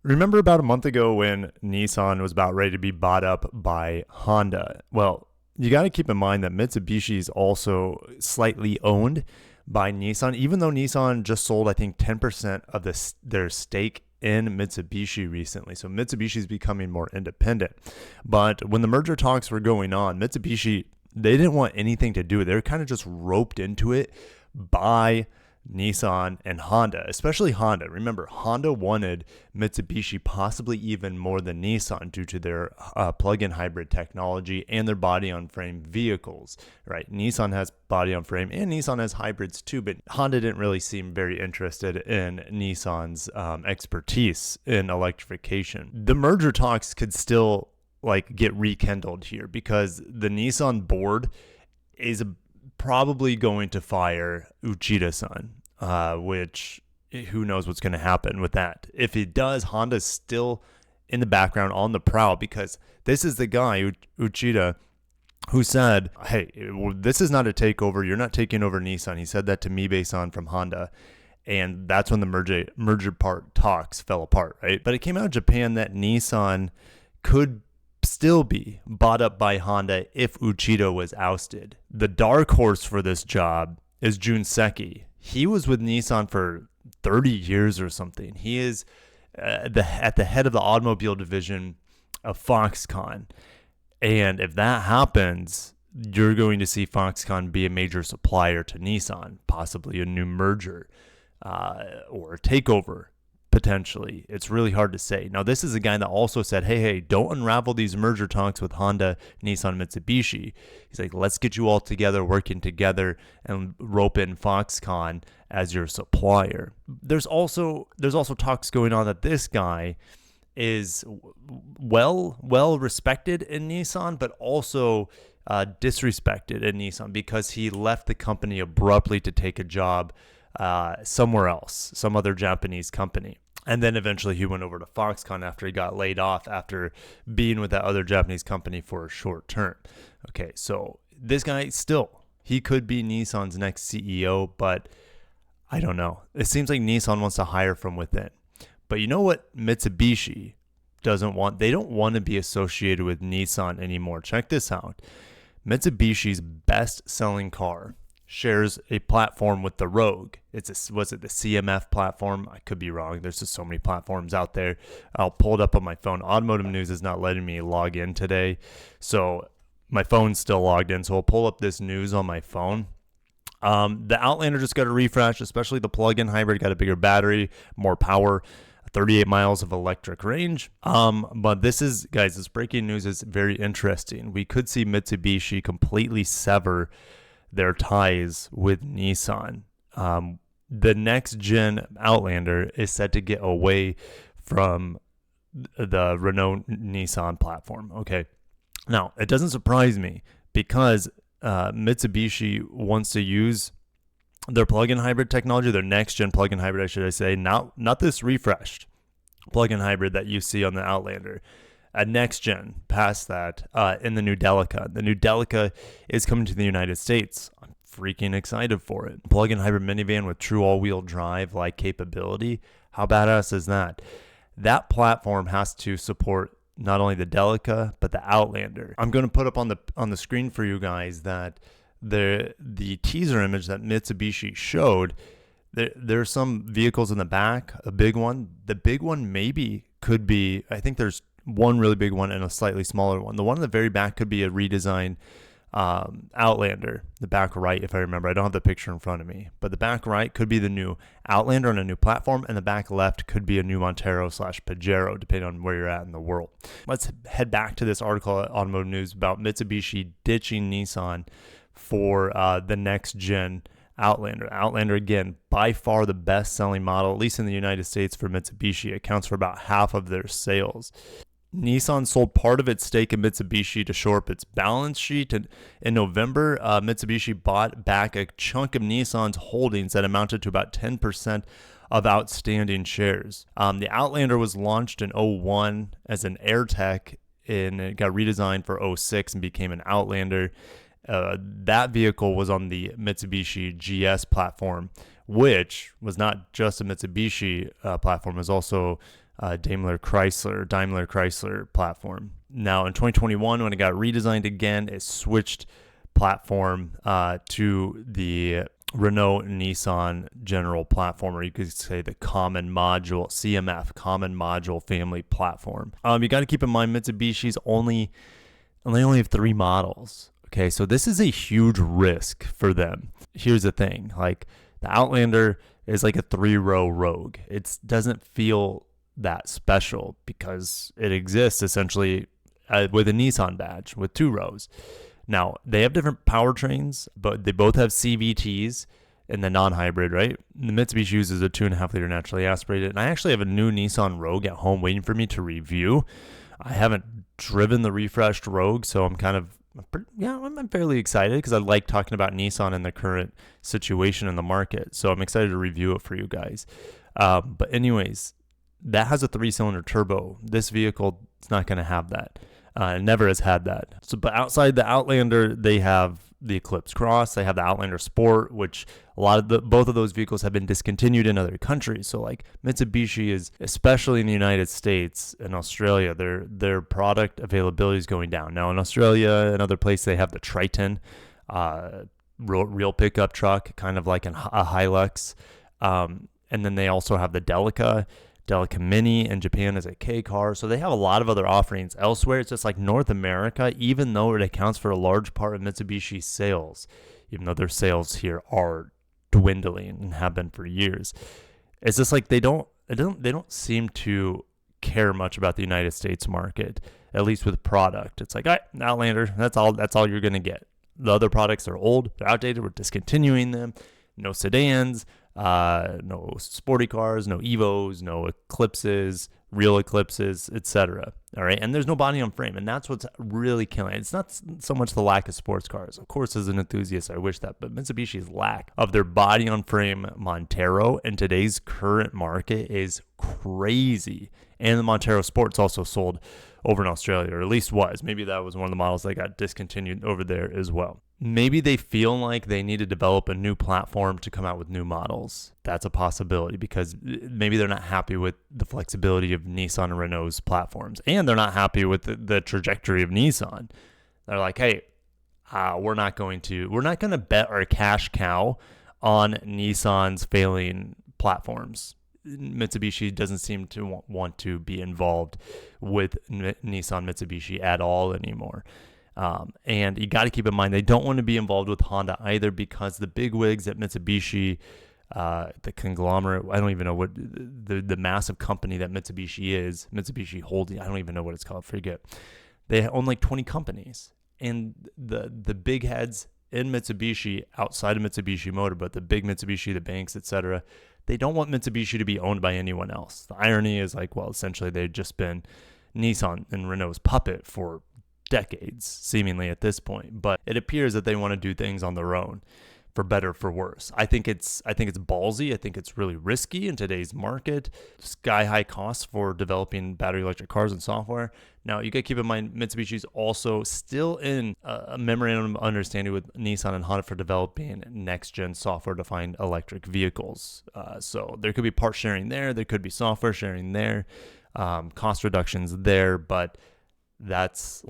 Remember about a month ago when Nissan was about ready to be bought up by Honda? Well, you got to keep in mind that Mitsubishi is also slightly owned by Nissan, even though Nissan just sold, I think, 10% of their stake in Mitsubishi recently. So Mitsubishi is becoming more independent. But when the merger talks were going on, Mitsubishi, they didn't want anything to do with it. They were kind of just roped into it by Nissan and Honda, especially Honda. Remember, Honda wanted Mitsubishi possibly even more than Nissan due to their plug-in hybrid technology and their body-on-frame vehicles, right? Nissan has body-on-frame and Nissan has hybrids too, but Honda didn't really seem very interested in Nissan's expertise in electrification. The merger talks could still get rekindled here because the Nissan board is probably going to fire Uchida-san, which who knows what's going to happen with that. If it does, Honda's still in the background on the prowl because this is the guy, Uchida, who said, hey, this is not a takeover. You're not taking over Nissan. He said that to Mibe-san from Honda. And that's when the merger part talks fell apart, right? But it came out of Japan that Nissan could still be bought up by Honda if Uchida was ousted. The dark horse for this job is Jun Seki. He was with Nissan for 30 years or something. He is at the head of the automobile division of Foxconn. And if that happens, you're going to see Foxconn be a major supplier to Nissan, possibly a new merger or a takeover. Potentially. It's really hard to say. Now, this is a guy that also said, hey, don't unravel these merger talks with Honda, Nissan, Mitsubishi. He's like, let's get you all together, working together, and rope in Foxconn as your supplier. There's also talks going on that this guy is well respected in Nissan, but also disrespected in Nissan because he left the company abruptly to take a job somewhere else, some other Japanese company. And then eventually he went over to Foxconn after he got laid off after being with that other Japanese company for a short term. Okay, so this guy he could be Nissan's next CEO, but I don't know. It seems like Nissan wants to hire from within. But you know what Mitsubishi doesn't want? They don't want to be associated with Nissan anymore. Check this out. Mitsubishi's best-selling car shares a platform with the Rogue. Was it the CMF platform? I could be wrong. There's just so many platforms out there. I'll pull it up on my phone. Automotive News is not letting me log in today, so my phone's still logged in. So I'll pull up this news on my phone. The Outlander just got a refresh, especially the plug-in hybrid. Got a bigger battery, more power, 38 miles of electric range. But this breaking news is very interesting. We could see Mitsubishi completely sever their ties with Nissan. The next gen Outlander is set to get away from the Renault Nissan platform. Okay. Now, it doesn't surprise me because Mitsubishi wants to use their plug-in hybrid technology, their next gen plug-in hybrid, should I say, not this refreshed plug-in hybrid that you see on the Outlander. A next gen past that in the new Delica. The new Delica is coming to the United States. I'm freaking excited for it. Plug-in hybrid minivan with true all-wheel drive like capability. How badass is that? That platform has to support not only the Delica but the Outlander. I'm going to put up on the screen for you guys that the teaser image that Mitsubishi showed. There's some vehicles in the back. A big one. The big one maybe could be. I think there's one really big one and a slightly smaller one. The one in the very back could be a redesigned Outlander. The back right, if I remember. I don't have the picture in front of me. But the back right could be the new Outlander on a new platform, and the back left could be a new Montero/Pajero, depending on where you're at in the world. Let's head back to this article at Automotive News about Mitsubishi ditching Nissan for the next gen Outlander. Outlander, again, by far the best-selling model, at least in the United States for Mitsubishi. It accounts for about half of their sales. Nissan sold part of its stake in Mitsubishi to shore up its balance sheet. And in November, Mitsubishi bought back a chunk of Nissan's holdings that amounted to about 10% of outstanding shares. The Outlander was launched in 2001 as an AirTech, and it got redesigned for 2006 and became an Outlander. That vehicle was on the Mitsubishi GS platform, which was not just a Mitsubishi platform, it was also Daimler Chrysler platform. Now in 2021, when it got redesigned again, it switched platform to the Renault Nissan general platform, or you could say the common module, CMF, common module family platform. You got to keep in mind Mitsubishi's only have 3 models. Okay, so this is a huge risk for them. Here's the thing, like the Outlander is like a 3-row Rogue. It doesn't feel that special because it exists essentially with a Nissan badge with 2 rows. Now, they have different powertrains, but they both have CVTs in the non-hybrid, right? The Mitsubishi uses a 2.5-liter naturally aspirated, and I actually have a new Nissan Rogue at home waiting for me to review. I haven't driven the refreshed Rogue, so I'm fairly excited because I like talking about Nissan in the current situation in the market. So I'm excited to review it for you guys. But anyways, that has a 3-cylinder turbo. This vehicle is not going to have that. It never has had that. So, but outside the Outlander, they have the Eclipse Cross. They have the Outlander Sport, which both of those vehicles have been discontinued in other countries. So like Mitsubishi is, especially in the United States and Australia, their product availability is going down. Now in Australia and other places, they have the Triton, real pickup truck, kind of like a Hilux. And then they also have the Delica Mini in Japan as a K car. So they have a lot of other offerings elsewhere. It's just like North America, even though it accounts for a large part of Mitsubishi's sales, even though their sales here are dwindling and have been for years. It's just like they don't seem to care much about the United States market, at least with product. It's like, all right, Outlander, that's all you're going to get. The other products are old, they're outdated, we're discontinuing them. No sedans, no sporty cars, no Evos, no Eclipses, real Eclipses, etc. All right, and there's no body on frame, and that's what's really killing it. It's not so much the lack of sports cars. Of course, as an enthusiast, I wish that, but Mitsubishi's lack of their body on frame Montero in today's current market is crazy. And the Montero Sport's also sold over in Australia, or at least was. Maybe that was one of the models that got discontinued over there as well. Maybe they feel like they need to develop a new platform to come out with new models. That's a possibility because maybe they're not happy with the flexibility of Nissan and Renault's platforms, and they're not happy with the trajectory of Nissan. They're like, hey, we're not going to bet our cash cow on Nissan's failing platforms. Mitsubishi doesn't seem to want to be involved with Nissan Mitsubishi at all anymore. And you got to keep in mind, they don't want to be involved with Honda either because the bigwigs at Mitsubishi, the conglomerate, I don't even know what the massive company that Mitsubishi is, Mitsubishi Holding, I don't even know what it's called, forget. They own like 20 companies. And the big heads in Mitsubishi, outside of Mitsubishi Motor, but the big Mitsubishi, the banks, etc., they don't want Mitsubishi to be owned by anyone else. The irony is like, well, essentially they've just been Nissan and Renault's puppet for decades, seemingly at this point. But it appears that they want to do things on their own, for better, for worse. I think it's ballsy. I think it's really risky in today's market. Sky high costs for developing battery electric cars and software. Now, you got to keep in mind, Mitsubishi's also still in a memorandum of understanding with Nissan and Honda for developing next-gen software-defined electric vehicles. So there could be part sharing there. There could be software sharing there, cost reductions there, but that's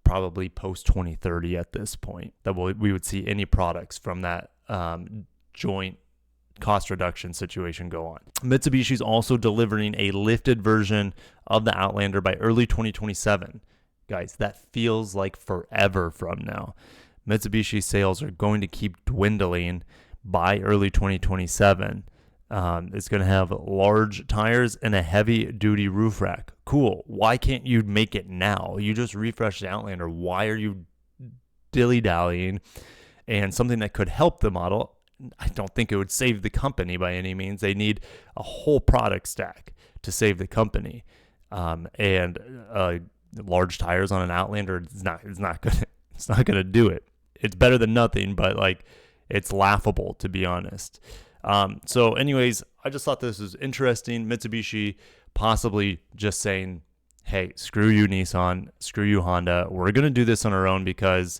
probably post 2030 at this point that we would see any products from that joint cost reduction situation go on. Mitsubishi's also delivering a lifted version of the Outlander by early 2027. Guys, that feels like forever from now. Mitsubishi sales are going to keep dwindling by early 2027. It's going to have large tires and a heavy-duty roof rack. Cool. Why can't you make it now? You just refreshed the Outlander. Why are you dilly-dallying? And something that could help the model, I don't think it would save the company by any means. They need a whole product stack to save the company. And large tires on an Outlander, it's not gonna do it. It's better than nothing, but like it's laughable, to be honest. So anyways, I just thought this was interesting. Mitsubishi possibly just saying, hey, screw you, Nissan, screw you, Honda. We're going to do this on our own because,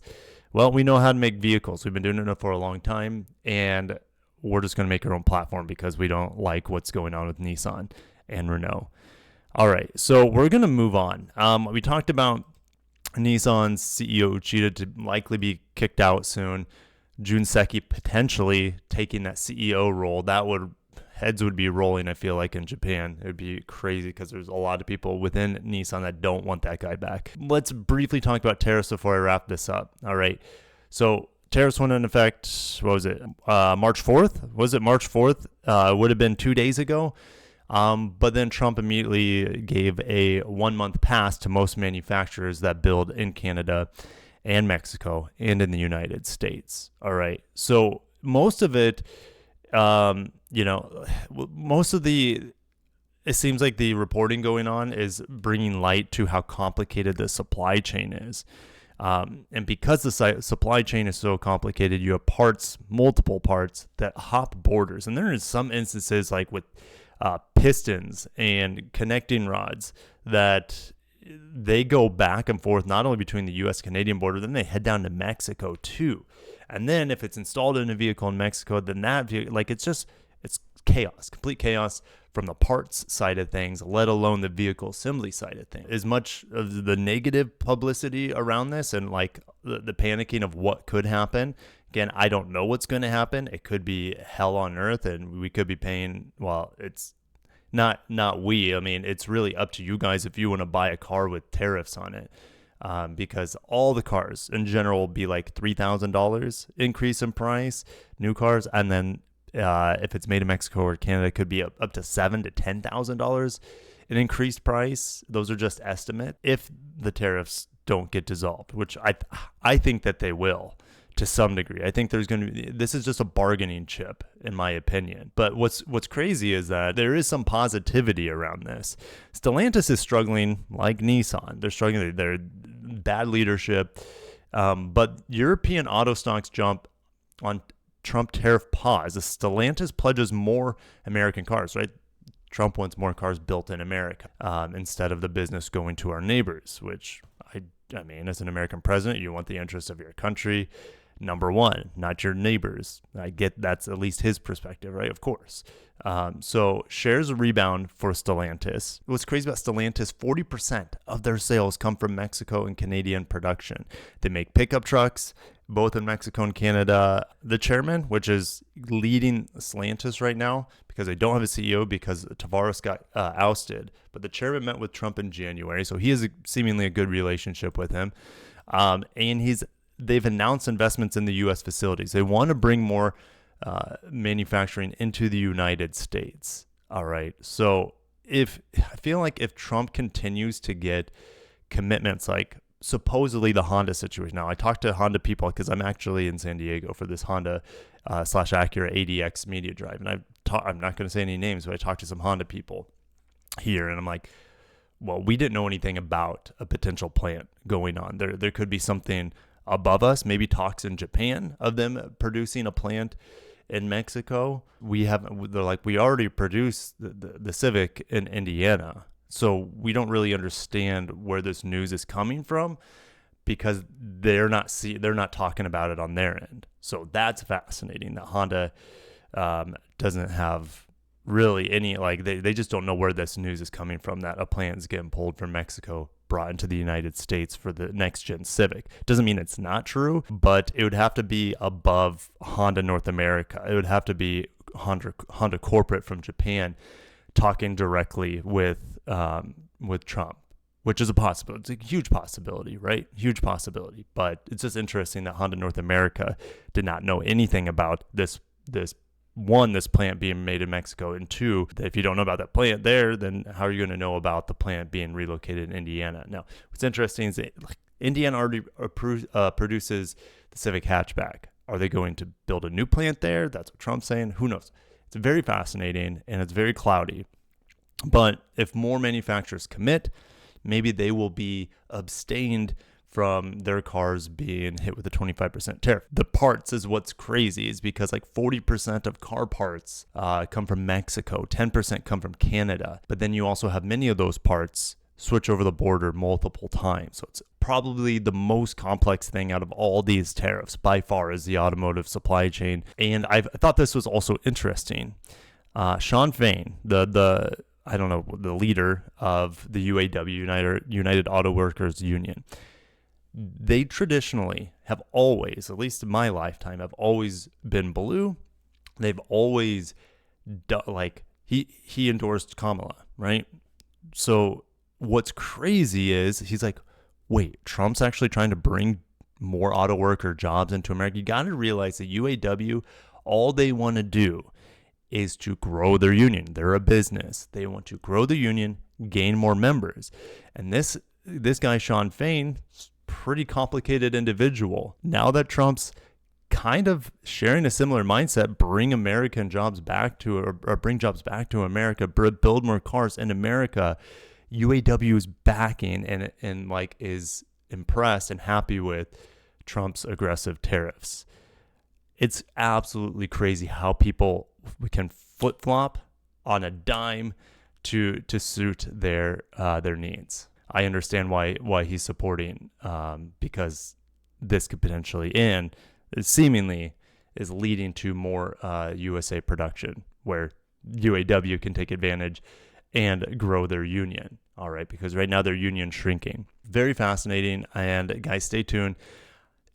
well, we know how to make vehicles. We've been doing it for a long time, and we're just going to make our own platform because we don't like what's going on with Nissan and Renault. All right, so we're gonna move on. We talked about Nissan's CEO Uchida to likely be kicked out soon. Jun Seki potentially taking that CEO role. That would heads would be rolling, I feel like, in Japan. It would be crazy because there's a lot of people within Nissan that don't want that guy back. Let's briefly talk about tariffs before I wrap this up. All right. So tariffs went into effect, what was it, March 4th? Was it March 4th? It would have been 2 days ago. But then Trump immediately gave a 1 month pass to most manufacturers that build in Canada and Mexico and in the United States. All right. So most of it, most of it seems like the reporting going on is bringing light to how complicated the supply chain is. And because the supply chain is so complicated, you have multiple parts that hop borders. And there is some instances like with pistons and connecting rods that they go back and forth not only between the U.S.-Canadian border, then they head down to Mexico too. And then if it's installed in a vehicle in Mexico, then that vehicle, it's chaos, complete chaos from the parts side of things, let alone the vehicle assembly side of things. As much of the negative publicity around this and like the panicking of what could happen, again, I don't know what's going to happen. It could be hell on earth and we could be paying, well, it's not we. I mean, it's really up to you guys if you want to buy a car with tariffs on it. Because all the cars in general will be like $3,000 increase in price, new cars, and then if it's made in Mexico or Canada, it could be up to $7,000 to $10,000 in increased price. Those are just estimate if the tariffs don't get dissolved, which I think that they will to some degree. I think there's going to be, this is just a bargaining chip in my opinion. But what's crazy is that there is some positivity around this. Stellantis is struggling like Nissan. They're struggling. They're bad leadership. But European auto stocks jump on Trump tariff pause. The Stellantis pledges more American cars, right? Trump wants more cars built in America instead of the business going to our neighbors, which I mean, as an American president, you want the interests of your country number one, not your neighbors. I get that's at least his perspective, right? Of course. So shares rebound for Stellantis. What's crazy about Stellantis, 40% of their sales come from Mexico and Canadian production. They make pickup trucks, both in Mexico and Canada. The chairman, which is leading Stellantis right now, because they don't have a CEO because Tavares got ousted, but the chairman met with Trump in January, so he has seemingly a good relationship with him. And they've announced investments in the U.S. facilities. They want to bring more manufacturing into the United States. All right. So I feel like if Trump continues to get commitments like supposedly the Honda situation. Now, I talked to Honda people because I'm actually in San Diego for this Honda / Acura ADX media drive. And I'm not going to say any names, but I talked to some Honda people here and I'm like, well, we didn't know anything about a potential plant going on. There could be something above us, maybe talks in Japan of them producing a plant in Mexico. They're like, we already produced the Civic in Indiana. So we don't really understand where this news is coming from because they're not talking about it on their end. So that's fascinating that Honda doesn't have really any, like they just don't know where this news is coming from, that a plant is getting pulled from Mexico, brought into the United States for the next gen Civic. Doesn't mean it's not true, but it would have to be above Honda North America. It would have to be Honda corporate from Japan talking directly with Trump, which is a possibility. It's a huge possibility, right? Huge possibility. But it's just interesting that Honda North America did not know anything about this plant being made in Mexico, and two, that if you don't know about that plant there, then how are you going to know about the plant being relocated in Indiana? Now, what's interesting is that Indiana already produces the Civic hatchback. Are they going to build a new plant there? That's what Trump's saying. Who knows? It's very fascinating and it's very cloudy. But if more manufacturers commit, maybe they will be abstained from their cars being hit with a 25% tariff. The parts is what's crazy, is because like 40% of car parts come from Mexico, 10% come from Canada, but then you also have many of those parts switch over the border multiple times. So it's probably the most complex thing out of all these tariffs by far is the automotive supply chain. And I thought this was also interesting. Sean Fain, I don't know, the leader of the UAW, United Auto Workers Union. They traditionally have always, at least in my lifetime, have always been blue. They've always like he endorsed Kamala, right? So what's crazy is he's like, wait, Trump's actually trying to bring more auto worker jobs into America. You got to realize that UAW, all they want to do is to grow their union. They're a business. They want to grow the union, gain more members. And this guy, Sean Fain, pretty complicated individual. Now that Trump's kind of sharing a similar mindset, bring American jobs back to, or bring jobs back to America, build more cars in America, UAW is backing and like is impressed and happy with Trump's aggressive tariffs. It's absolutely crazy how people can flip-flop on a dime to suit their needs. I understand why he's supporting, because this could potentially, and seemingly is leading to more USA production where UAW can take advantage and grow their union. All right, because right now their union's shrinking. Very fascinating. And guys, stay tuned.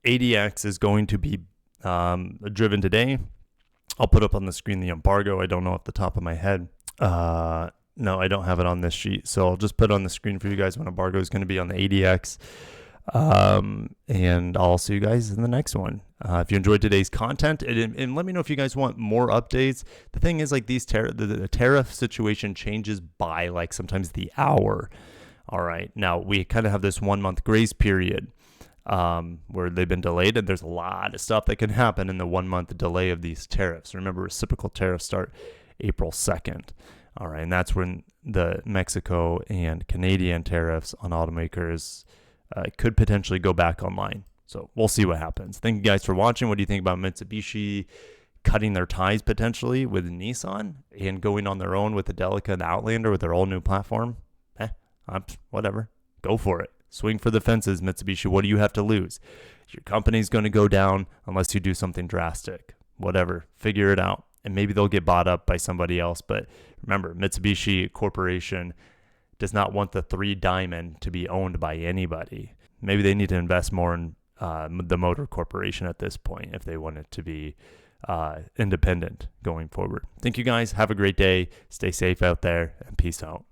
ADX is going to be driven today. I'll put up on the screen the embargo. I don't know off the top of my head. No, I don't have it on this sheet. So I'll just put it on the screen for you guys when embargo is going to be on the ADX. And I'll see you guys in the next one. If you enjoyed today's content, and let me know if you guys want more updates. The thing is, like, the tariff situation changes by like sometimes the hour. All right. Now we kind of have this 1 month grace period, where they've been delayed, and there's a lot of stuff that can happen in the 1 month delay of these tariffs. Remember, reciprocal tariffs start April 2nd. All right. And that's when the Mexico and Canadian tariffs on automakers could potentially go back online. So we'll see what happens. Thank you guys for watching. What do you think about Mitsubishi cutting their ties potentially with Nissan and going on their own with the Delica and the Outlander with their all new platform? Whatever. Go for it. Swing for the fences, Mitsubishi. What do you have to lose? Your company's going to go down unless you do something drastic. Whatever. Figure it out. And maybe they'll get bought up by somebody else. But remember, Mitsubishi Corporation does not want the three diamond to be owned by anybody. Maybe they need to invest more in the Motor Corporation at this point if they want it to be independent going forward. Thank you guys. Have a great day. Stay safe out there, and peace out.